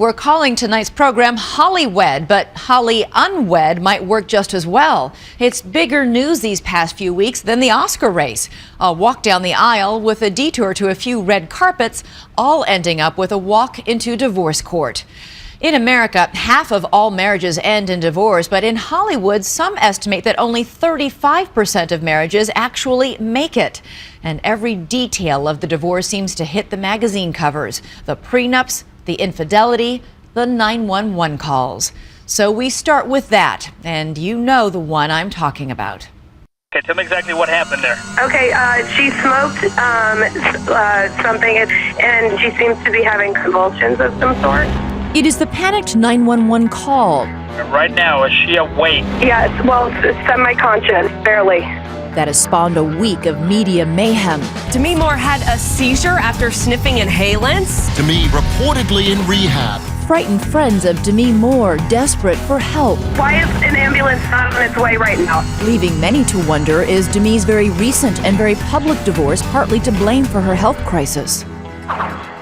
We're calling tonight's program HollyWed, but Holly Unwed might work just as well. It's bigger news these past few weeks than the Oscar race. A walk down the aisle with a detour to a few red carpets, all ending up with a walk into divorce court. In America, half of all marriages end in divorce, but in Hollywood, some estimate that only 35% of marriages actually make it. And every detail of the divorce seems to hit the magazine covers. The prenups, the infidelity, the 911 calls. So we start with that, and you know the one I'm talking about. Okay, tell me exactly what happened there. Okay, she smoked something, and she seems to be having convulsions of some sort. It is the panicked 911 call. Right now, is she awake? Yes, well, semi-conscious, barely. That has spawned a week of media mayhem. Demi Moore had a seizure after sniffing inhalants. Demi reportedly in rehab. Frightened friends of Demi Moore desperate for help. Why is an ambulance not on its way right now? Leaving many to wonder, is Demi's very recent and very public divorce partly to blame for her health crisis?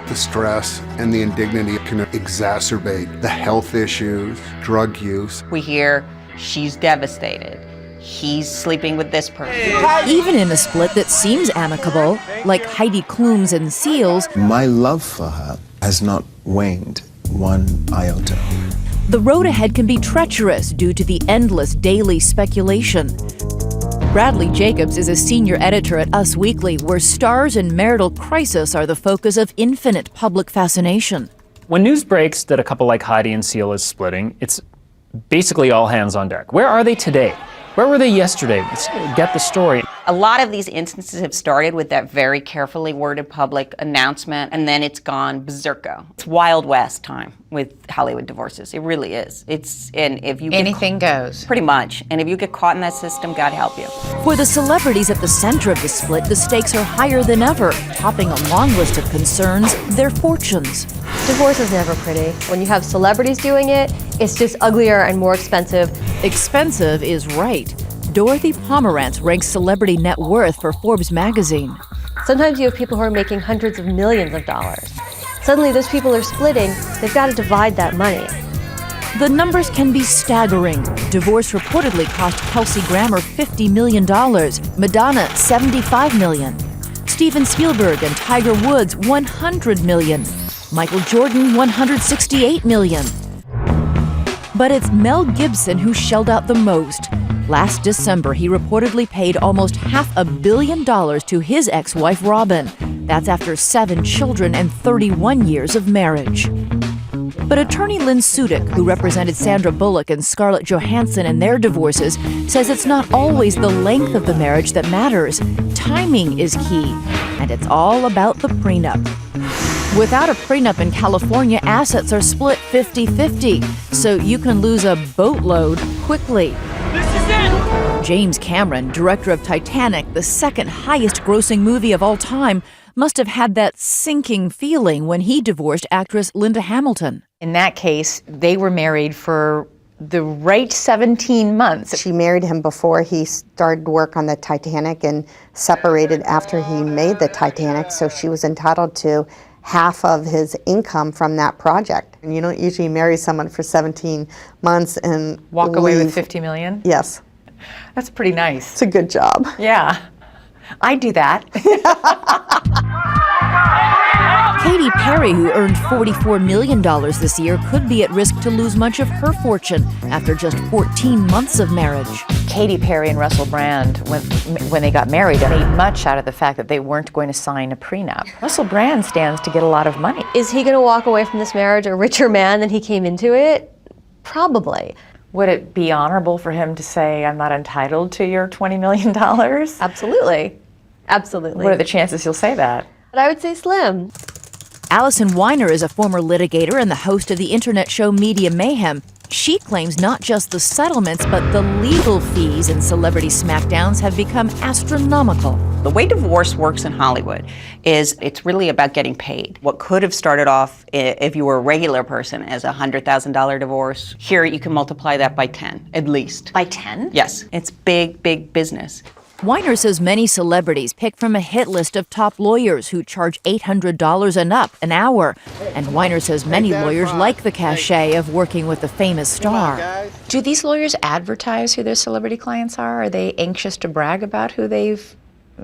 The stress and the indignity can exacerbate the health issues, drug use. We hear she's devastated. He's sleeping with this person. Even in a split that seems amicable, like Heidi Klum's and Seal's, my love for her has not waned one iota. the road ahead can be treacherous due to the endless daily speculation. Bradley Jacobs is a senior editor at Us Weekly, where stars and marital crisis are the focus of infinite public fascination. When news breaks that a couple like Heidi and Seal is splitting, it's basically all hands on deck. Where are they today? Where were they yesterday? Let's get the story. A lot of these instances have started with that very carefully worded public announcement, and then it's gone berserko. It's Wild West time with Hollywood divorces. It really is. And if you anything goes. Pretty much. And if you get caught in that system, God help you. For the celebrities at the center of the split, the stakes are higher than ever, topping a long list of concerns, their fortunes. Divorce is never pretty. When you have celebrities doing it, it's just uglier and more expensive. Expensive is right. Dorothy Pomerantz ranks celebrity net worth for Forbes magazine. Sometimes you have people who are making hundreds of millions of dollars. Suddenly those people are splitting, they've got to divide that money. The numbers can be staggering. Divorce reportedly cost Kelsey Grammer $50 million, Madonna $75 million, Steven Spielberg and Tiger Woods $100 million, Michael Jordan $168 million. But it's Mel Gibson who shelled out the most. Last December, he reportedly paid almost $500 million to his ex-wife, Robin. That's after 7 children and 31 years of marriage. But attorney Lynn Sudik, who represented Sandra Bullock and Scarlett Johansson in their divorces, says it's not always the length of the marriage that matters. Timing is key, and it's all about the prenup. Without a prenup in California, assets are split 50-50, so you can lose a boatload quickly. This is it! James Cameron, director of Titanic, the second highest grossing movie of all time, must have had that sinking feeling when he divorced actress Linda Hamilton. In that case, they were married for the right 17 months. She married him before he started work on the Titanic and separated after he made the Titanic, so she was entitled to half of his income from that project. And you don't usually marry someone for 17 months and walk away with $50 million? Yes. That's pretty nice. It's a good job. Yeah. I'd do that. Katy Perry, who earned $44 million this year, could be at risk to lose much of her fortune after just 14 months of marriage. Katy Perry and Russell Brand, when they got married, made much out of the fact that they weren't going to sign a prenup. Russell Brand stands to get a lot of money. Is he going to walk away from this marriage a richer man than he came into it? Probably. Would it be honorable for him to say, I'm not entitled to your $20 million? Absolutely. Absolutely. What are the chances he'll say that? But I would say slim. Allison Weiner is a former litigator and the host of the internet show Media Mayhem. She claims not just the settlements, but the legal fees in celebrity smackdowns have become astronomical. The way divorce works in Hollywood is it's really about getting paid. What could have started off, if you were a regular person, as a $100,000 divorce, here you can multiply that by 10, at least. By 10? Yes. It's big, big business. Weiner says many celebrities pick from a hit list of top lawyers who charge $800 and up an hour. And Weiner says many lawyers like the cachet of working with a famous star. Do these lawyers advertise who their celebrity clients are? Are they anxious to brag about who they've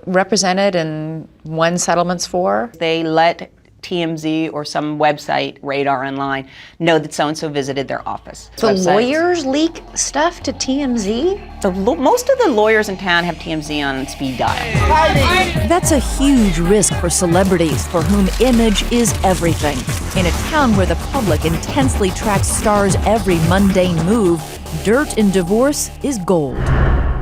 represented and won settlements for? They let TMZ or some website, Radar Online, know that so-and-so visited their office. The lawyers leak stuff to TMZ? Most of the lawyers in town have TMZ on speed dial. That's a huge risk for celebrities for whom image is everything. In a town where the public intensely tracks stars' every mundane move, dirt in divorce is gold.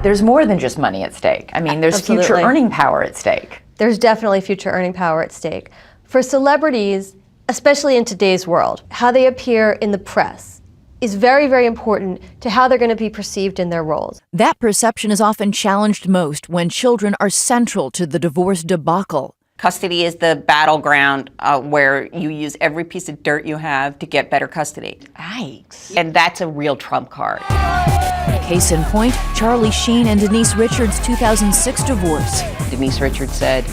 There's more than just money at stake. I mean, there's future earning power at stake. There's definitely future earning power at stake. For celebrities, especially in today's world, how they appear in the press is very, very important to how they're going to be perceived in their roles. That perception is often challenged most when children are central to the divorce debacle. Custody is the battleground where you use every piece of dirt you have to get better custody. Yikes. And that's a real trump card. Case in point, Charlie Sheen and Denise Richards' 2006 divorce. Denise Richards said,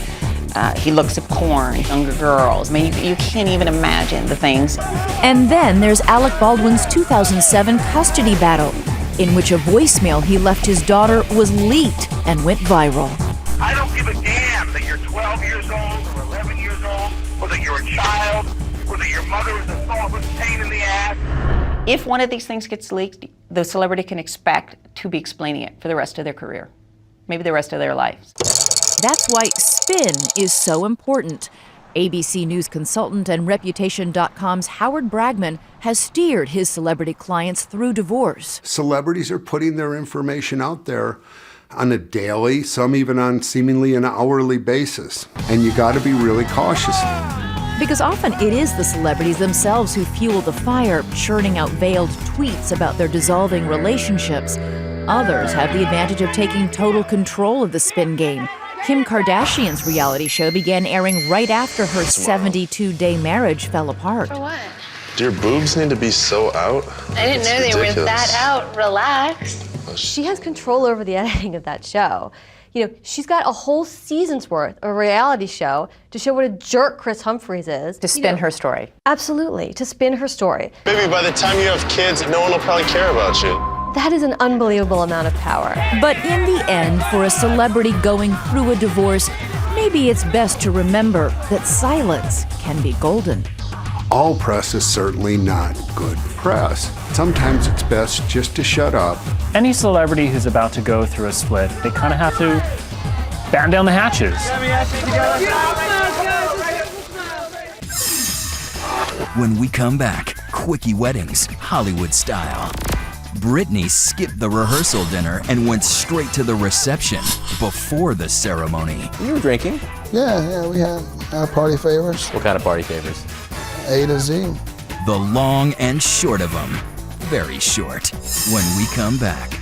he looks at porn, younger girls. I mean, you can't even imagine the things. And then there's Alec Baldwin's 2007 custody battle, in which a voicemail he left his daughter was leaked and went viral. I don't give a damn that you're 12 years old or 11 years old, or that you're a child, or that your mother is a thoughtless pain in the ass. If one of these things gets leaked, the celebrity can expect to be explaining it for the rest of their career, maybe the rest of their lives. That's why spin is so important. ABC News consultant and Reputation.com's Howard Bragman has steered his celebrity clients through divorce. Celebrities are putting their information out there on a daily, some even on seemingly an hourly basis. And you got to be really cautious. Because often it is the celebrities themselves who fuel the fire, churning out veiled tweets about their dissolving relationships. Others have the advantage of taking total control of the spin game. Kim Kardashian's reality show began airing right after her 72-day marriage fell apart. For what? Do your boobs need to be so out? I didn't know they were that out. Relax. She has control over the editing of that show. You know, she's got a whole season's worth of a reality show to show what a jerk Chris Humphries is. To spin her story. Absolutely, to spin her story. Baby, by the time you have kids, no one will probably care about you. That is an unbelievable amount of power. But in the end, for a celebrity going through a divorce, maybe it's best to remember that silence can be golden. All press is certainly not good press. Sometimes it's best just to shut up. Any celebrity who's about to go through a split, they kind of have to batten down the hatches. When we come back, quickie weddings, Hollywood style. Britney skipped the rehearsal dinner and went straight to the reception before the ceremony. You were drinking? Yeah, we had our party favors. What kind of party favors? A to Z. The long and short of them. Very short. When we come back.